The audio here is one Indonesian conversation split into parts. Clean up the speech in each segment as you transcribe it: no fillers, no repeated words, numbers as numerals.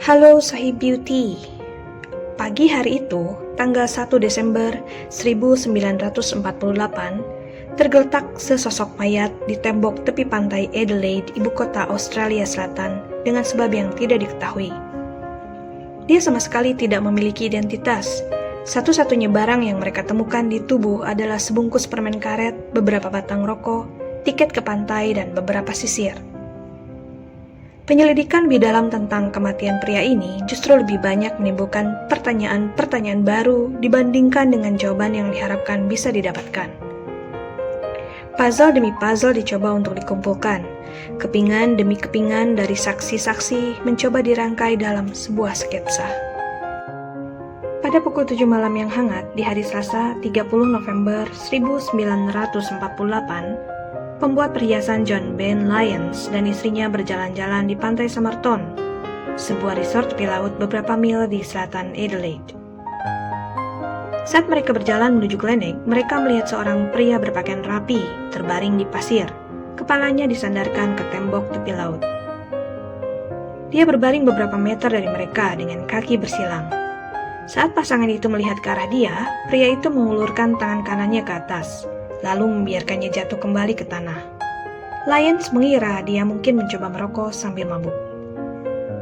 Halo Sahib Beauty. Pagi hari itu, tanggal 1 Desember 1948, tergeletak sesosok mayat di tembok tepi pantai Adelaide, ibu kota Australia Selatan, dengan sebab yang tidak diketahui. Dia sama sekali tidak memiliki identitas. Satu-satunya barang yang mereka temukan di tubuh adalah sebungkus permen karet, beberapa batang rokok, tiket ke pantai, dan beberapa sisir. Penyelidikan lebih dalam tentang kematian pria ini justru lebih banyak menimbulkan pertanyaan-pertanyaan baru dibandingkan dengan jawaban yang diharapkan bisa didapatkan. Puzzle demi puzzle dicoba untuk dikumpulkan. Kepingan demi kepingan dari saksi-saksi mencoba dirangkai dalam sebuah sketsa. Pada pukul 7 malam yang hangat di hari Selasa 30 November 1948, pembuat perhiasan John Ben Lyons dan istrinya berjalan-jalan di pantai Somerton, sebuah resort tepi laut beberapa mil di selatan Adelaide. Saat mereka berjalan menuju Gleneagh, mereka melihat seorang pria berpakaian rapi terbaring di pasir, kepalanya disandarkan ke tembok tepi laut. Dia berbaring beberapa meter dari mereka dengan kaki bersilang. Saat pasangan itu melihat ke arah dia, pria itu mengulurkan tangan kanannya ke atas, lalu membiarkannya jatuh kembali ke tanah. Lyons mengira dia mungkin mencoba merokok sambil mabuk.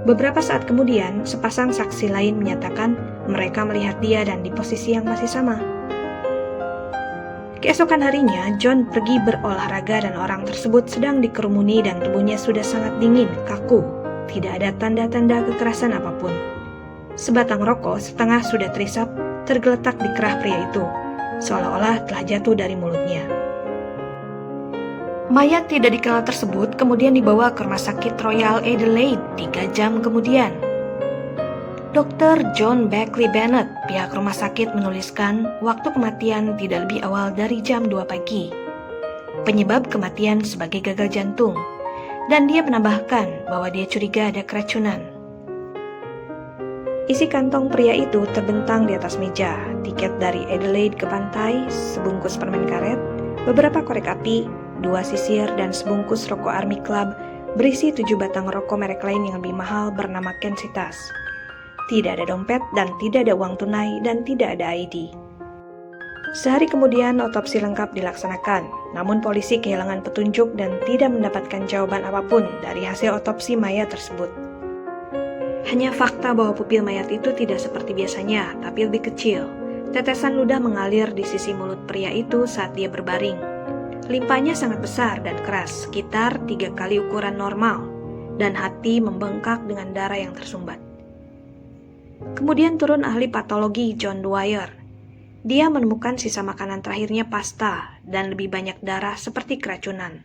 Beberapa saat kemudian, sepasang saksi lain menyatakan mereka melihat dia dan di posisi yang masih sama. Keesokan harinya, John pergi berolahraga dan orang tersebut sedang dikerumuni dan tubuhnya sudah sangat dingin, kaku. Tidak ada tanda-tanda kekerasan apapun. Sebatang rokok setengah sudah terisap tergeletak di kerah pria itu, seolah-olah telah jatuh dari mulutnya. Mayat tidak dikenal tersebut kemudian dibawa ke rumah sakit Royal Adelaide 3 jam kemudian. Dr. John Beckley Bennett, pihak rumah sakit menuliskan waktu kematian tidak lebih awal dari jam 2 pagi. Penyebab kematian sebagai gagal jantung, dan dia menambahkan bahwa dia curiga ada keracunan. Isi kantong pria itu terbentang di atas meja, tiket dari Adelaide ke pantai, sebungkus permen karet, beberapa korek api, 2 sisir, dan sebungkus rokok Army Club berisi 7 batang rokok merek lain yang lebih mahal bernama Kensitas. Tidak ada dompet dan tidak ada uang tunai dan tidak ada ID. Sehari kemudian otopsi lengkap dilaksanakan, namun polisi kehilangan petunjuk dan tidak mendapatkan jawaban apapun dari hasil otopsi mayat tersebut. Hanya fakta bahwa pupil mayat itu tidak seperti biasanya, tapi lebih kecil. Tetesan ludah mengalir di sisi mulut pria itu saat dia berbaring. Limpahnya sangat besar dan keras, sekitar 3 kali ukuran normal, dan hati membengkak dengan darah yang tersumbat. Kemudian turun ahli patologi John Dwyer. Dia menemukan sisa makanan terakhirnya pasta dan lebih banyak darah seperti keracunan.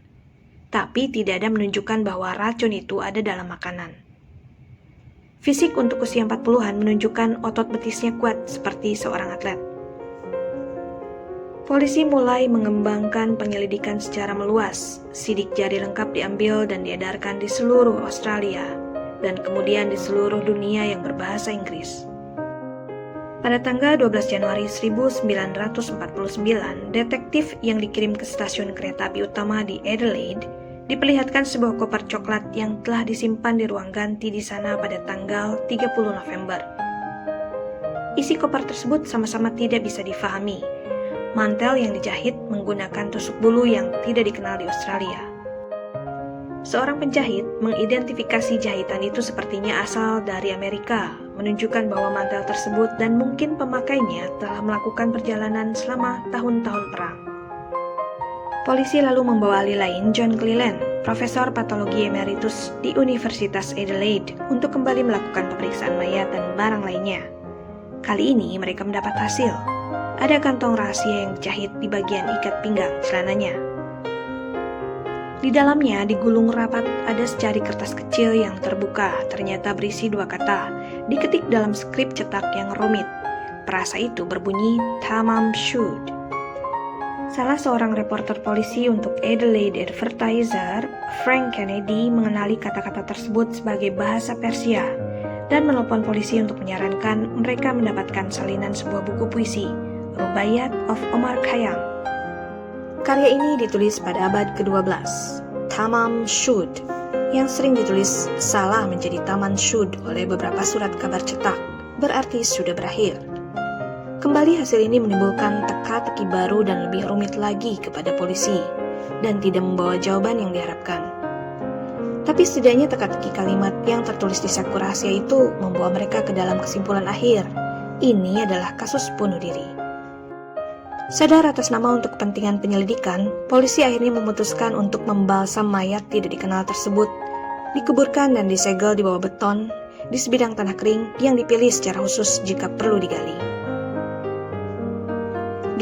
Tapi tidak ada menunjukkan bahwa racun itu ada dalam makanan. Fisik untuk usia 40-an menunjukkan otot betisnya kuat seperti seorang atlet. Polisi mulai mengembangkan penyelidikan secara meluas. Sidik jari lengkap diambil dan diedarkan di seluruh Australia dan kemudian di seluruh dunia yang berbahasa Inggris. Pada tanggal 12 Januari 1949, detektif yang dikirim ke stasiun kereta api utama di Adelaide diperlihatkan sebuah koper coklat yang telah disimpan di ruang ganti di sana pada tanggal 30 November. Isi koper tersebut sama-sama tidak bisa difahami. Mantel yang dijahit menggunakan tusuk bulu yang tidak dikenal di Australia. Seorang penjahit mengidentifikasi jahitan itu sepertinya asal dari Amerika, menunjukkan bahwa mantel tersebut dan mungkin pemakainya telah melakukan perjalanan selama tahun-tahun perang. Polisi lalu membawa ahli lain, John Cleland, profesor patologi emeritus di Universitas Adelaide, untuk kembali melakukan pemeriksaan mayat dan barang lainnya. Kali ini mereka mendapat hasil. Ada kantong rahasia yang dijahit di bagian ikat pinggang celananya. Di dalamnya digulung rapat ada secari kertas kecil yang terbuka, ternyata berisi 2 kata, diketik dalam skrip cetak yang rumit. Frasa itu berbunyi Tamam Shud. Salah seorang reporter polisi untuk Adelaide Advertiser, Frank Kennedy, mengenali kata-kata tersebut sebagai bahasa Persia dan menelpon polisi untuk menyarankan mereka mendapatkan salinan sebuah buku puisi, Rubaiyat of Omar Khayyam. Karya ini ditulis pada abad ke-12. Tamam Shud yang sering ditulis salah menjadi Taman Should oleh beberapa surat kabar cetak, berarti sudah berakhir. Kembali hasil ini menimbulkan teka-teki baru dan lebih rumit lagi kepada polisi, dan tidak membawa jawaban yang diharapkan. Tapi setidaknya teka-teki kalimat yang tertulis di saku rahasia itu membawa mereka ke dalam kesimpulan akhir. Ini adalah kasus bunuh diri. Sadar atas nama untuk kepentingan penyelidikan, polisi akhirnya memutuskan untuk membalsam mayat tidak dikenal tersebut, dikuburkan dan disegel di bawah beton, di sebidang tanah kering yang dipilih secara khusus jika perlu digali.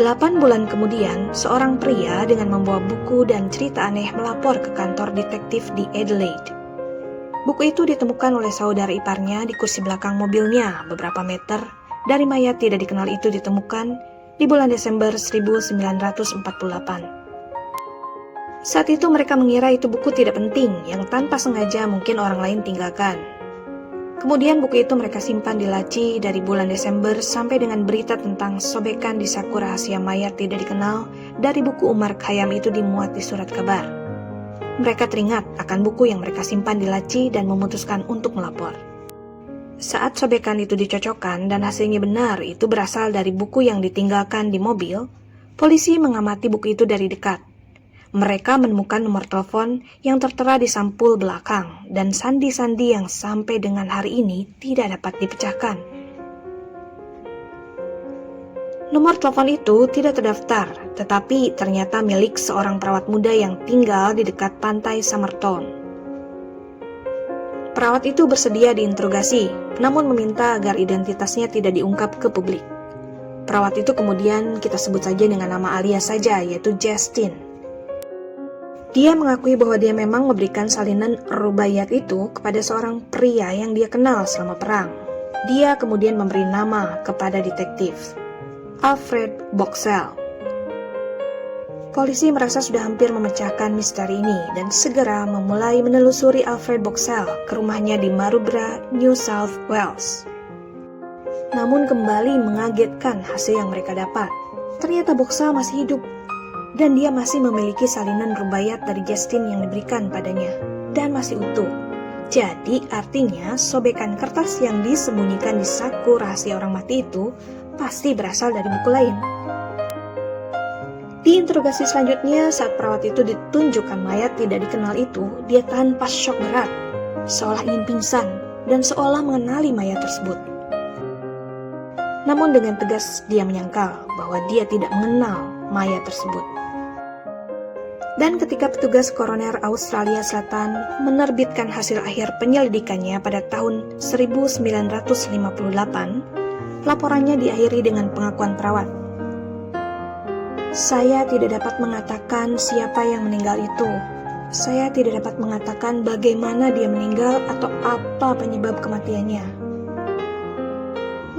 8 bulan kemudian, seorang pria dengan membawa buku dan cerita aneh melapor ke kantor detektif di Adelaide. Buku itu ditemukan oleh saudara iparnya di kursi belakang mobilnya beberapa meter dari mayat tidak dikenal itu ditemukan di bulan Desember 1948. Saat itu mereka mengira itu buku tidak penting yang tanpa sengaja mungkin orang lain tinggalkan. Kemudian buku itu mereka simpan di laci dari bulan Desember sampai dengan berita tentang sobekan di saku rahasia mayat tidak dikenal dari buku Umar Khayyam itu dimuat di surat kabar. Mereka teringat akan buku yang mereka simpan di laci dan memutuskan untuk melapor. Saat sobekan itu dicocokkan dan hasilnya benar itu berasal dari buku yang ditinggalkan di mobil, polisi mengamati buku itu dari dekat. Mereka menemukan nomor telepon yang tertera di sampul belakang dan sandi-sandi yang sampai dengan hari ini tidak dapat dipecahkan. Nomor telepon itu tidak terdaftar, tetapi ternyata milik seorang perawat muda yang tinggal di dekat pantai Summerton. Perawat itu bersedia diinterogasi, namun meminta agar identitasnya tidak diungkap ke publik. Perawat itu kemudian kita sebut saja dengan nama alias saja, yaitu Justin. Dia mengakui bahwa dia memang memberikan salinan rubaiyat itu kepada seorang pria yang dia kenal selama perang. Dia kemudian memberi nama kepada detektif, Alfred Boxall. Polisi merasa sudah hampir memecahkan misteri ini dan segera memulai menelusuri Alfred Boxall ke rumahnya di Maroubra, New South Wales. Namun kembali mengagetkan hasil yang mereka dapat. Ternyata Boxall masih hidup dan dia masih memiliki salinan rubaiyat dari Justin yang diberikan padanya dan masih utuh. Jadi artinya sobekan kertas yang disembunyikan di saku rahasia orang mati itu pasti berasal dari buku lain. Di interogasi selanjutnya, saat perawat itu ditunjukkan mayat tidak dikenal itu, dia tanpa syok berat, seolah ingin pingsan dan seolah mengenali mayat tersebut. Namun dengan tegas dia menyangkal bahwa dia tidak mengenal mayat tersebut. Dan ketika petugas koroner Australia Selatan menerbitkan hasil akhir penyelidikannya pada tahun 1958, laporannya diakhiri dengan pengakuan perawat. Saya tidak dapat mengatakan siapa yang meninggal itu. Saya tidak dapat mengatakan bagaimana dia meninggal atau apa penyebab kematiannya.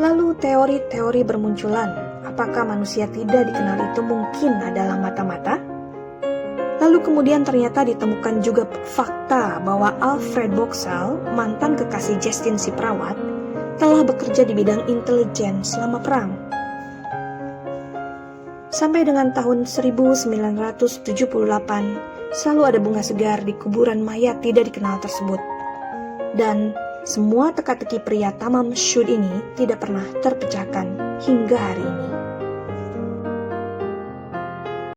Lalu teori-teori bermunculan. Apakah manusia tidak dikenal itu mungkin adalah mata-mata? Lalu kemudian ternyata ditemukan juga fakta bahwa Alfred Boxall, mantan kekasih Justin si perawat, telah bekerja di bidang intelijen selama perang. Sampai dengan tahun 1978, selalu ada bunga segar di kuburan mayat tidak dikenal tersebut. Dan semua teka-teki pria Tamam Shud ini tidak pernah terpecahkan hingga hari ini.